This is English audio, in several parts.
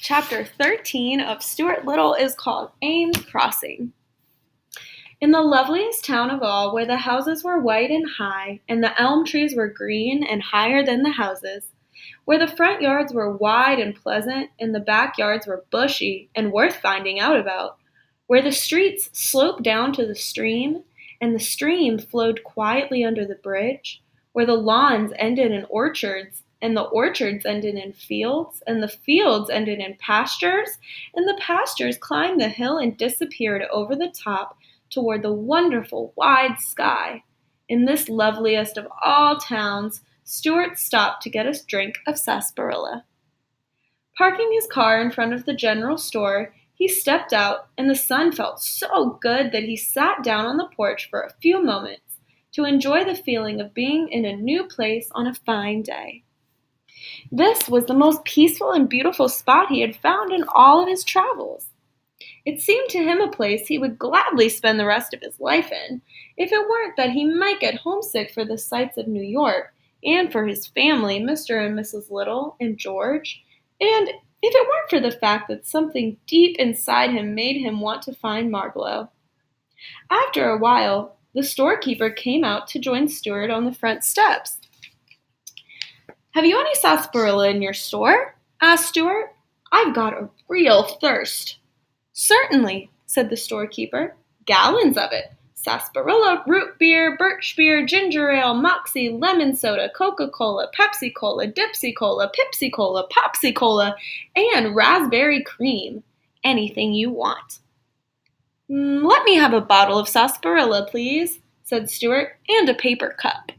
Chapter 13 of Stuart Little is called Ames Crossing. In the loveliest town of all, where the houses were white and high, and the elm trees were green and higher than the houses, where the front yards were wide and pleasant, and the back yards were bushy and worth finding out about, where the streets sloped down to the stream, and the stream flowed quietly under the bridge, where the lawns ended in orchards, and the orchards ended in fields, and the fields ended in pastures, and the pastures climbed the hill and disappeared over the top toward the wonderful wide sky. In this loveliest of all towns, Stuart stopped to get a drink of sarsaparilla. Parking his car in front of the general store, he stepped out, and the sun felt so good that he sat down on the porch for a few moments to enjoy the feeling of being in a new place on a fine day. This was the most peaceful and beautiful spot he had found in all of his travels. It seemed to him a place he would gladly spend the rest of his life in, if it weren't that he might get homesick for the sights of New York, and for his family, Mr. and Mrs. Little and George, and if it weren't for the fact that something deep inside him made him want to find Margalo. After a while, the storekeeper came out to join Stuart on the front steps. "Have you any sarsaparilla in your store?" asked Stuart. "I've got a real thirst." "Certainly," said the storekeeper. "Gallons of it. Sarsaparilla, root beer, birch beer, ginger ale, moxie, lemon soda, Coca-Cola, Pepsi-Cola, Dipsy-Cola, Pipsy-Cola, Popsy-Cola, and raspberry cream. Anything you want." "Let me have a bottle of sarsaparilla, please," said Stuart, "and a paper cup."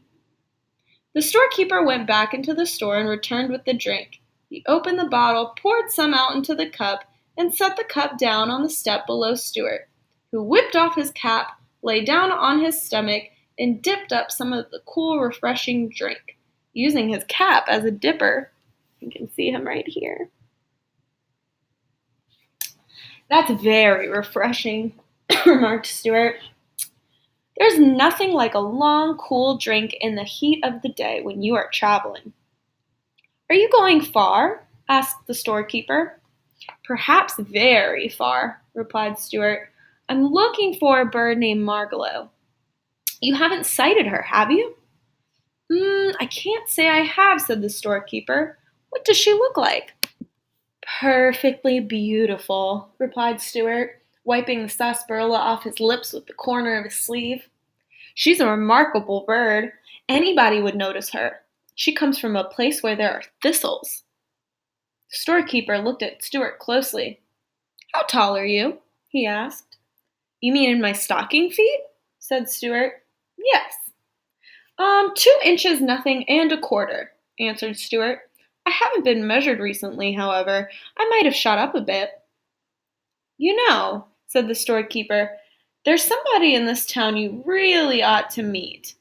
The storekeeper went back into the store and returned with the drink. He opened the bottle, poured some out into the cup, and set the cup down on the step below Stuart, who whipped off his cap, lay down on his stomach, and dipped up some of the cool, refreshing drink, using his cap as a dipper. You can see him right here. "That's very refreshing," remarked Stuart. "There's nothing like a long, cool drink in the heat of the day when you are traveling." "Are you going far?" asked the storekeeper. "Perhaps very far," replied Stuart. "I'm looking for a bird named Margalo." "You haven't sighted her, have you?" I can't say I have," said the storekeeper. "What does she look like?" "Perfectly beautiful," replied Stuart, wiping the sarsaparilla off his lips with the corner of his sleeve. "She's a remarkable bird. Anybody would notice her. She comes from a place where there are thistles." The storekeeper looked at Stuart closely. "How tall are you?" he asked. "You mean in my stocking feet?" said Stuart. "Yes." 2 inches nothing and a quarter," answered Stuart. "I haven't been measured recently, however. I might have shot up a bit." "You know," said the storekeeper, "there's somebody in this town you really ought to meet."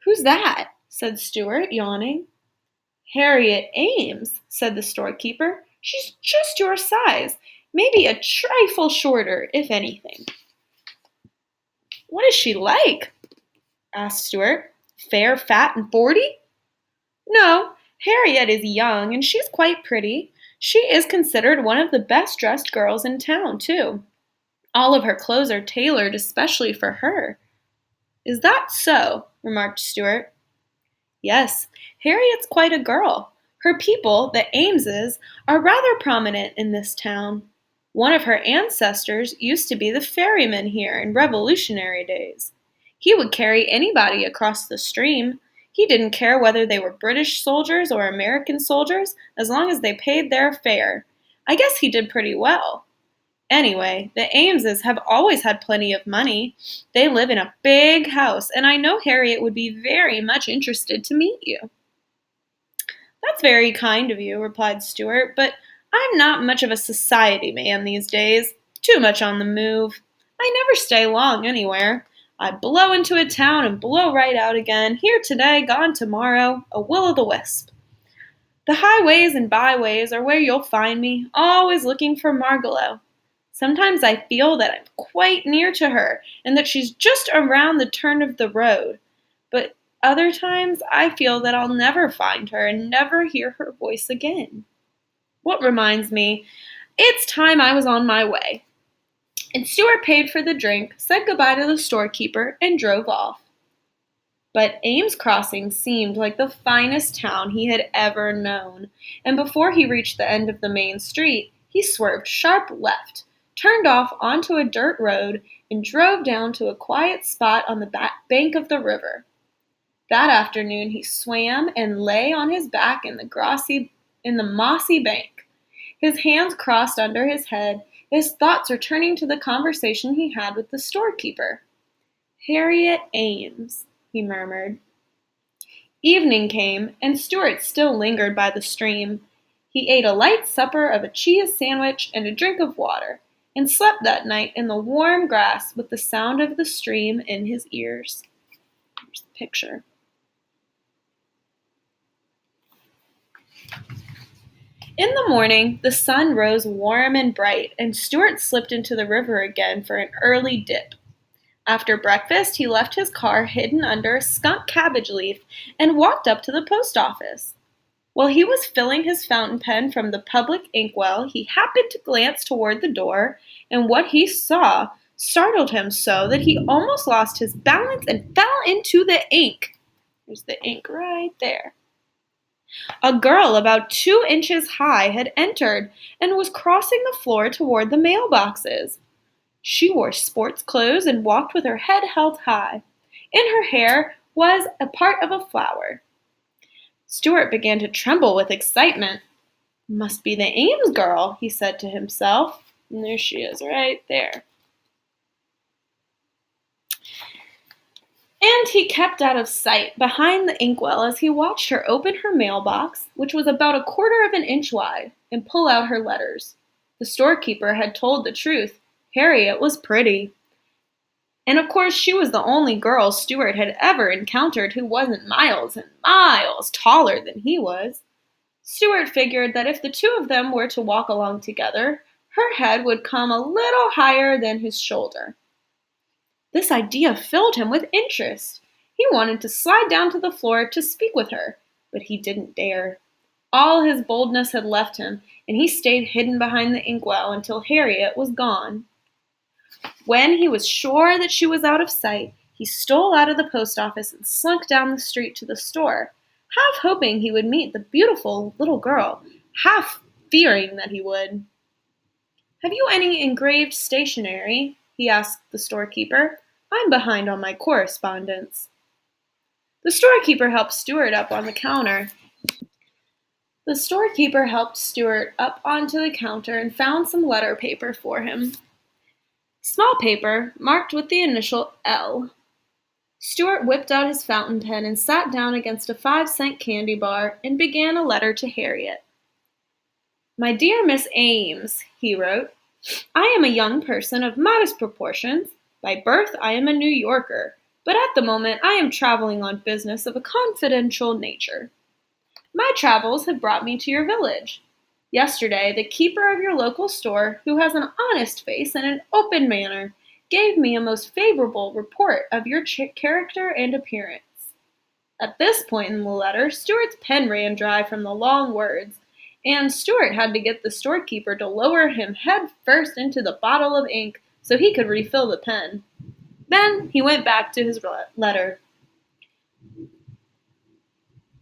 "Who's that?" said Stuart, yawning. "Harriet Ames," said the storekeeper. "She's just your size, maybe a trifle shorter, if anything." "What is she like?" asked Stuart. "Fair, fat, and 40?" "No, Harriet is young, and she's quite pretty. She is considered one of the best dressed girls in town, too. All of her clothes are tailored especially for her." "Is that so?" remarked Stuart. "Yes, Harriet's quite a girl. Her people, the Ameses, are rather prominent in this town. One of her ancestors used to be the ferryman here in Revolutionary days. He would carry anybody across the stream. He didn't care whether they were British soldiers or American soldiers, as long as they paid their fare. I guess he did pretty well. Anyway, the Ameses have always had plenty of money. They live in a big house, and I know Harriet would be very much interested to meet you." "That's very kind of you," replied Stuart, "but I'm not much of a society man these days. Too much on the move. I never stay long anywhere. I blow into a town and blow right out again, here today, gone tomorrow, a will-o'-the-wisp. The highways and byways are where you'll find me, always looking for Margalo. Sometimes I feel that I'm quite near to her, and that she's just around the turn of the road. But other times I feel that I'll never find her and never hear her voice again." What reminds me, it's time I was on my way. And Stuart paid for the drink, said goodbye to the storekeeper, and drove off. But Ames Crossing seemed like the finest town he had ever known, and before he reached the end of the main street, he swerved sharp left, turned off onto a dirt road, and drove down to a quiet spot on the bank of the river. That afternoon he swam and lay on his back in the mossy bank, his hands crossed under his head, his thoughts returning to the conversation he had with the storekeeper. "Harriet Ames," he murmured. Evening came, and Stuart still lingered by the stream. He ate a light supper of a cheese sandwich and a drink of water, and slept that night in the warm grass with the sound of the stream in his ears. Here's the picture. In the morning, the sun rose warm and bright, and Stuart slipped into the river again for an early dip. After breakfast, he left his car hidden under a skunk cabbage leaf and walked up to the post office. While he was filling his fountain pen from the public inkwell, he happened to glance toward the door, and what he saw startled him so that he almost lost his balance and fell into the ink. There's the ink right there. A girl about 2 inches high had entered and was crossing the floor toward the mailboxes. She wore sports clothes and walked with her head held high. In her hair was a part of a flower. Stuart began to tremble with excitement. "Must be the Ames girl," he said to himself. And there she is, right there. And he kept out of sight behind the inkwell as he watched her open her mailbox, which was about 1/4 inch wide, and pull out her letters. The storekeeper had told the truth. Harriet was pretty. And of course, she was the only girl Stuart had ever encountered who wasn't miles and miles taller than he was. Stuart figured that if the two of them were to walk along together, her head would come a little higher than his shoulder. This idea filled him with interest. He wanted to slide down to the floor to speak with her, but he didn't dare. All his boldness had left him, and he stayed hidden behind the inkwell until Harriet was gone. When he was sure that she was out of sight, he stole out of the post office and slunk down the street to the store, half hoping he would meet the beautiful little girl, half fearing that he would. "Have you any engraved stationery?" he asked the storekeeper. "I'm behind on my correspondence." The storekeeper helped Stuart up onto the counter and found some letter paper for him. Small paper, marked with the initial L. Stuart whipped out his fountain pen and sat down against a 5-cent candy bar and began a letter to Harriet. "My dear Miss Ames," he wrote, "I am a young person of modest proportions. By birth I am a New Yorker, but at the moment I am traveling on business of a confidential nature. My travels have brought me to your village. Yesterday, the keeper of your local store, who has an honest face and an open manner, gave me a most favorable report of your character and appearance." At this point in the letter, Stuart's pen ran dry from the long words, and Stuart had to get the storekeeper to lower him head first into the bottle of ink so he could refill the pen. Then he went back to his letter.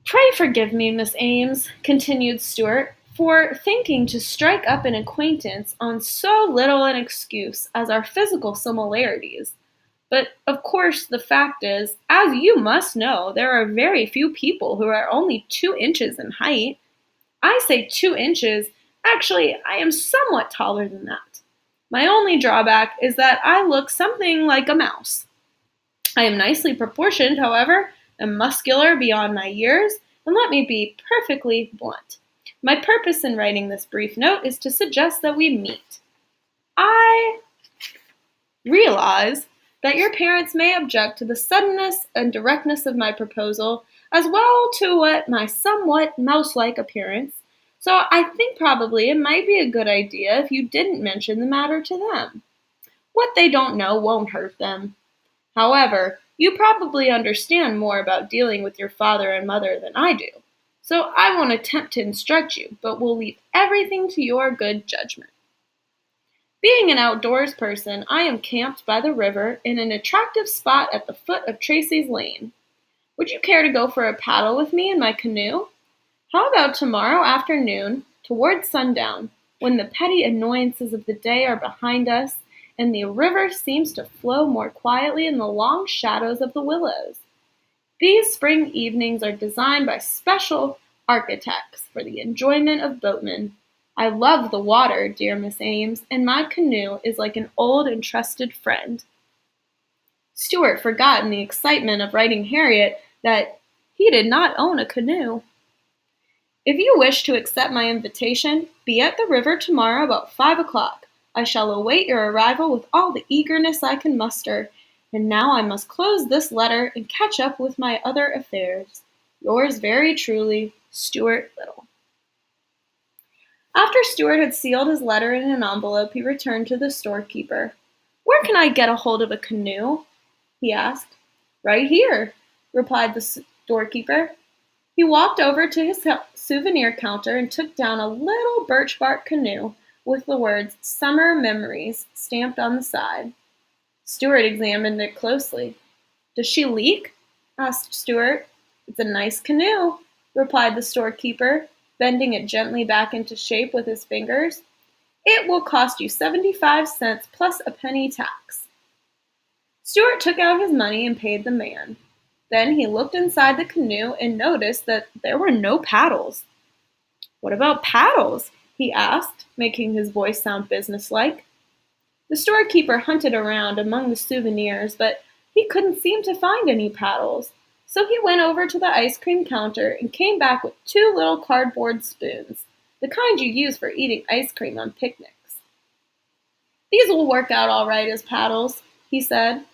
"Pray forgive me, Miss Ames," continued Stuart, "for thinking to strike up an acquaintance on so little an excuse as our physical similarities. But, of course, the fact is, as you must know, there are very few people who are only 2 inches in height. I say 2 inches. Actually, I am somewhat taller than that. My only drawback is that I look something like a mouse. I am nicely proportioned, however, and muscular beyond my years, and let me be perfectly blunt. My purpose in writing this brief note is to suggest that we meet. I realize that your parents may object to the suddenness and directness of my proposal, as well to my somewhat mouse-like appearance, so I think probably it might be a good idea if you didn't mention the matter to them. What they don't know won't hurt them. However, you probably understand more about dealing with your father and mother than I do. so I won't attempt to instruct you, but will leave everything to your good judgment. Being an outdoors person, I am camped by the river in an attractive spot at the foot of Tracy's Lane. Would you care to go for a paddle with me in my canoe? How about tomorrow afternoon, towards sundown, when the petty annoyances of the day are behind us, and the river seems to flow more quietly in the long shadows of the willows? These spring evenings are designed by special architects for the enjoyment of boatmen. I love the water, dear Miss Ames, and my canoe is like an old and trusted friend. Stuart forgot in the excitement of writing Harriet that he did not own a canoe. If you wish to accept my invitation, be at the river tomorrow about 5 o'clock. I shall await your arrival with all the eagerness I can muster. And now I must close this letter and catch up with my other affairs. Yours very truly, Stuart Little. After Stuart had sealed his letter in an envelope, he returned to the storekeeper. Where can I get a hold of a canoe? He asked. Right here, replied the storekeeper. He walked over to his souvenir counter and took down a little birch bark canoe with the words Summer Memories stamped on the side. Stuart examined it closely. Does she leak? Asked Stuart. It's a nice canoe, replied the storekeeper, bending it gently back into shape with his fingers. It will cost you 75 cents plus a penny tax. Stuart took out his money and paid the man. Then he looked inside the canoe and noticed that there were no paddles. What about paddles? He asked, making his voice sound businesslike. The storekeeper hunted around among the souvenirs, but he couldn't seem to find any paddles. So he went over to the ice cream counter and came back with 2 little cardboard spoons, the kind you use for eating ice cream on picnics. These will work out all right as paddles, he said.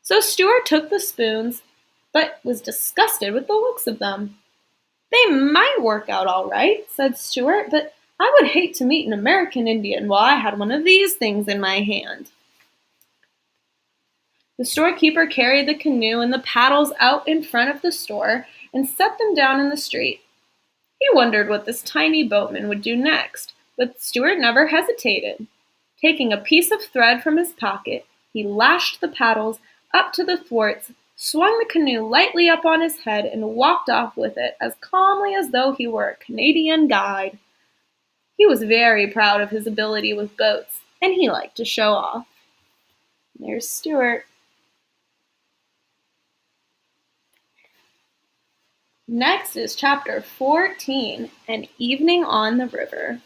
So Stuart took the spoons, but was disgusted with the looks of them. They might work out all right, said Stuart, but I would hate to meet an American Indian while I had one of these things in my hand. The storekeeper carried the canoe and the paddles out in front of the store and set them down in the street. He wondered what this tiny boatman would do next, but Stuart never hesitated. Taking a piece of thread from his pocket, he lashed the paddles up to the thwarts, swung the canoe lightly up on his head, and walked off with it as calmly as though he were a Canadian guide. He was very proud of his ability with boats, and he liked to show off. There's Stuart. Next is chapter 14, An Evening on the River.